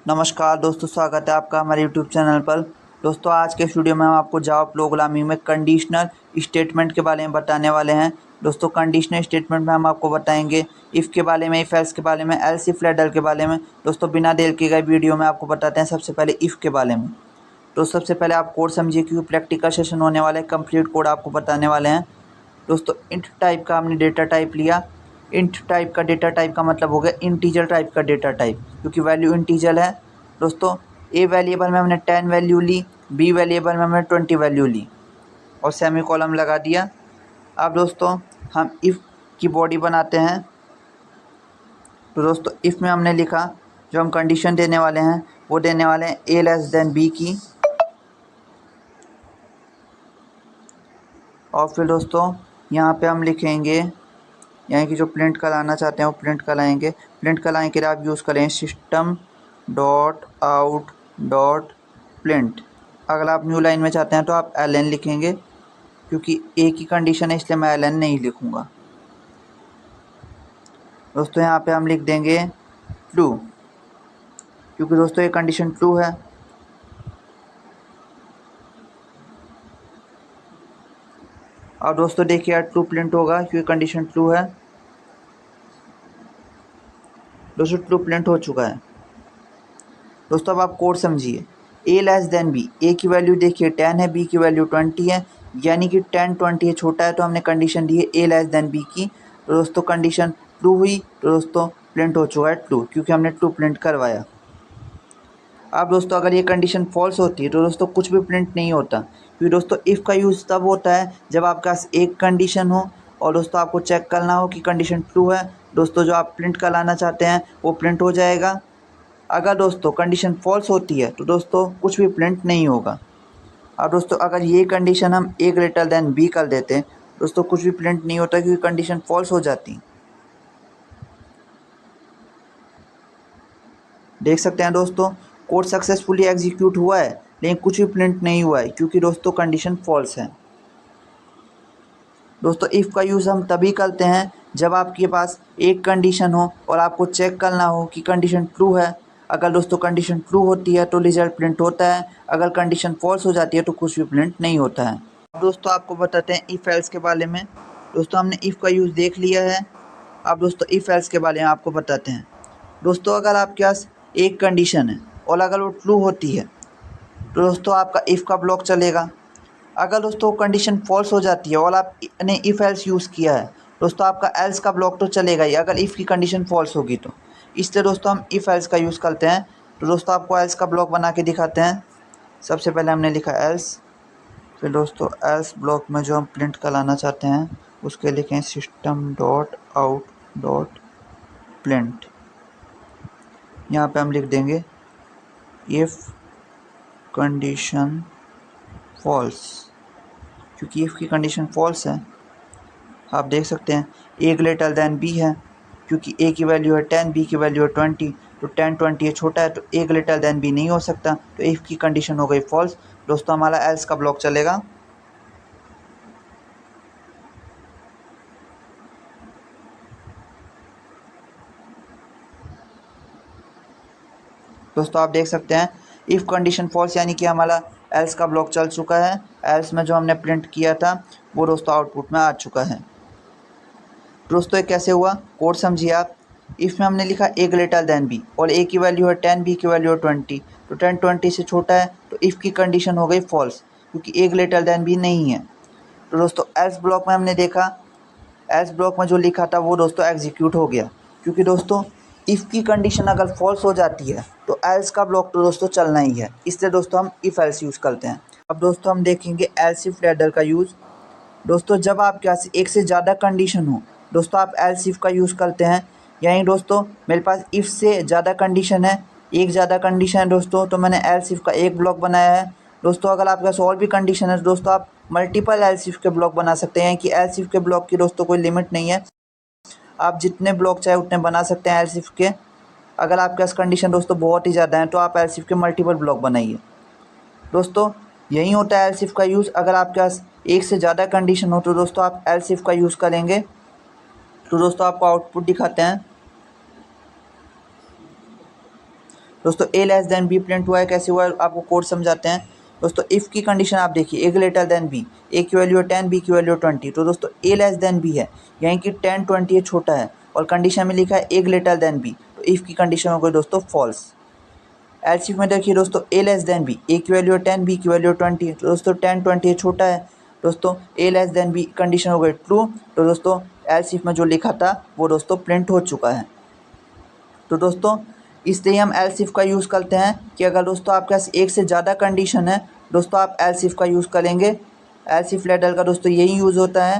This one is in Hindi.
नमस्कार दोस्तों, स्वागत है आपका हमारे यूट्यूब चैनल पर। दोस्तों आज के इस वीडियो में हम आपको जावा प्रोग्रामिंग में कंडीशनल स्टेटमेंट के बारे में बताने वाले हैं। दोस्तों कंडीशनल स्टेटमेंट में हम आपको बताएंगे इफ़ के बारे में, इफ़ एल्स के बारे में, एल्स इफ लेडर के बारे में। दोस्तों बिना देर किए गए वीडियो में आपको बताते हैं सबसे पहले इफ़ के बारे में। तो सबसे पहले आप कोड समझिए क्योंकि प्रैक्टिकल सेशन होने वाले हैं, कंप्लीट कोड आपको बताने वाले हैं। दोस्तों इंट टाइप का हमने डेटा टाइप लिया। इंट टाइप का डेटा टाइप का मतलब हो गया इंटीजर टाइप का डेटा टाइप, क्योंकि वैल्यू इंटीजर है। दोस्तों ए वेरिएबल में हमने 10 वैल्यू ली, बी वेरिएबल में हमने 20 वैल्यू ली और सेमी कॉलम लगा दिया। अब दोस्तों हम इफ़ की बॉडी बनाते हैं। तो दोस्तों इफ़ में हमने लिखा, जो हम कंडीशन देने वाले हैं वो देने वाले हैं ए लेस देन बी की। और फिर दोस्तों यहाँ पे हम लिखेंगे, यानी कि जो प्रिंट कराना चाहते हैं वो प्रिंट कराएंगे। प्रिंट कराने के लिए आप यूज़ करें system dot out dot print. अगर आप न्यू लाइन में चाहते हैं तो आप ln लिखेंगे, क्योंकि एक ही कंडीशन है इसलिए मैं ln नहीं लिखूँगा। दोस्तों यहाँ पे हम लिख देंगे ट्रू, क्योंकि दोस्तों ये कंडीशन ट्रू है। और दोस्तों देखिए यार ट्रू प्रिंट होगा क्योंकि कंडीशन ट्रू है। दोस्तों ट्रू प्रिंट हो चुका है। दोस्तों अब आप कोड समझिए। ए लेस देन बी, ए की वैल्यू देखिए 10 है, बी की वैल्यू 20 है, यानी कि 10 20 छोटा है, तो हमने कंडीशन दी है ए लेस देन बी की। तो दोस्तों कंडीशन ट्रू हुई, तो दोस्तों प्रिंट हो चुका है ट्रू, क्योंकि हमने ट्रू प्रिंट करवाया। अब दोस्तों अगर ये कंडीशन फॉल्स होती है तो दोस्तों कुछ भी प्रिंट नहीं होता, क्योंकि दोस्तों इफ़ का यूज़ तब होता है जब आपके पास एक कंडीशन हो और दोस्तों आपको चेक करना हो कि कंडीशन ट्रू है। दोस्तों जो आप प्रिंट कराना चाहते हैं वो प्रिंट हो जाएगा। अगर दोस्तों कंडीशन फॉल्स होती है तो दोस्तों कुछ भी प्रिंट नहीं होगा। और दोस्तों अगर ये कंडीशन हम ए ग्रेटर देन बी कर देते हैं, दोस्तों कुछ भी प्रिंट नहीं होता क्योंकि कंडीशन फॉल्स हो जाती। देख सकते हैं दोस्तों कोड सक्सेसफुली एग्जीक्यूट हुआ है, लेकिन कुछ भी प्रिंट नहीं हुआ है क्योंकि दोस्तों कंडीशन फॉल्स है। दोस्तों इफ़ का यूज़ हम तभी करते हैं जब आपके पास एक कंडीशन हो और आपको चेक करना हो कि कंडीशन ट्रू है। अगर दोस्तों कंडीशन ट्रू होती है तो रिजल्ट प्रिंट होता है, अगर कंडीशन फॉल्स हो जाती है तो कुछ भी प्रिंट नहीं होता है। अब दोस्तों आपको बताते हैं इफ़ एल्स के बारे में। दोस्तों हमने इफ़ का यूज़ देख लिया है। अब दोस्तों इफ़ एल्स के बारे में आपको बताते हैं। दोस्तों अगर आपके पास एक कंडीशन है और अगर वो ट्रू होती है तो दोस्तों आपका इफ़ का ब्लॉक चलेगा। अगर दोस्तों कंडीशन फॉल्स हो जाती है और आपने इफ़ एल्स यूज़ किया है, दोस्तों आपका एल्स का ब्लॉक तो चलेगा ही, अगर इफ़ की कंडीशन फॉल्स होगी तो। इसलिए दोस्तों हम इफ़ एल्स का यूज़ करते हैं। तो दोस्तों आपको एल्स का ब्लॉक बना के दिखाते हैं। सबसे पहले हमने लिखा एल्स, फिर दोस्तों एल्स ब्लॉक में जो हम प्रिंट कराना चाहते हैं उसके लिखें system dot out dot print. यहाँ पे हम लिख देंगे इफ़ कंडीशन फॉल्स, क्योंकि इफ़ की कंडीशन फॉल्स है। आप देख सकते हैं ए ग्रेटर देन बी है, क्योंकि ए की वैल्यू है 10, बी की वैल्यू है 20। तो 10 20 ये छोटा है तो ए ग्रेटर देन बी नहीं हो सकता, तो इफ़ की कंडीशन हो गई फॉल्स। दोस्तों हमारा एल्स का ब्लॉक चलेगा। दोस्तों आप देख सकते हैं इफ़ कंडीशन फॉल्स, यानी कि हमारा एल्स का ब्लॉक चल चुका है। एल्स में जो हमने प्रिंट किया था वो दोस्तों आउटपुट में आ चुका है। दोस्तों ये कैसे हुआ, कोड समझिए आप। इफ़ में हमने लिखा ए ग्रेटर देन बी और ए की वैल्यू है 10, बी की वैल्यू है 20। तो 10 20 से छोटा है तो इफ़ की कंडीशन हो गई फॉल्स, क्योंकि ए ग्रेटर देन बी नहीं है। तो दोस्तों एल्स ब्लॉक में हमने देखा, एल्स ब्लॉक में जो लिखा था वो दोस्तों एग्जीक्यूट हो गया, क्योंकि दोस्तों इफ़ की कंडीशन अगर फॉल्स हो जाती है तो एल्स का ब्लॉक तो दोस्तों चलना ही है। इसलिए दोस्तों हम इफ़ एल्स यूज़ करते हैं। अब दोस्तों हम देखेंगे एल्स इफ लैडर का यूज़। दोस्तों जब आपके पास एक से ज़्यादा कंडीशन हो, दोस्तों आप एल्स इफ का यूज़ करते हैं। यानी दोस्तों मेरे पास इफ़ से ज़्यादा कंडीशन है, एक ज़्यादा कंडीशन है दोस्तों, तो मैंने एल्स इफ का एक ब्लॉक बनाया है। दोस्तों अगर आपके पास और भी कंडीशन है तो दोस्तों आप मल्टीपल एल्स इफ के ब्लॉक बना सकते हैं, कि एल्स इफ के ब्लॉक की दोस्तों कोई लिमिट नहीं है। आप जितने ब्लॉक चाहे उतने बना सकते हैं एल्स इफ के। अगर आपके पास कंडीशन दोस्तों बहुत ही ज़्यादा है तो आप एल्स इफ के मल्टीपल ब्लॉक बनाइए। दोस्तों यही होता है एल्स इफ का यूज़। अगर आपके पास एक से ज़्यादा कंडीशन हो तो दोस्तों आप एल्स इफ का यूज़ करेंगे। तो दोस्तों आपको आउटपुट दिखाते हैं। दोस्तों ए लेस देन बी प्रिंट हुआ है, कैसे हुआ है आपको कोड समझाते हैं। दोस्तों इफ़ की कंडीशन आप देखिए, ए ग्रेटर देन बी, ए की वैल्यू है 10, बी की वैल्यू 20, तो दोस्तों ए लेस देन बी है, यानी कि 10 20 ये छोटा है, और कंडीशन में लिखा है ए ग्रेटर देन बी, तो इफ़ की कंडीशन हो गई दोस्तों फॉल्स। एल्सिफ में देखिए दोस्तों, ए लेस देन बी, ए की वैल्यू है 10, बी की वैल्यू 20, तो दोस्तों 10 20 ये छोटा है, दोस्तों ए लेस देन बी कंडीशन हो गई ट्रू, तो दोस्तों एल्सिफ में जो लिखा था वो दोस्तों प्रिंट हो चुका है। तो दोस्तों इसलिए हम एल्सिफ का यूज़ करते हैं कि अगर दोस्तों आपके पास एक से ज़्यादा कंडीशन है, दोस्तों आप एल्सिफ का यूज़ करेंगे। एल्सिफ लेडर का दोस्तों यही यूज़ होता है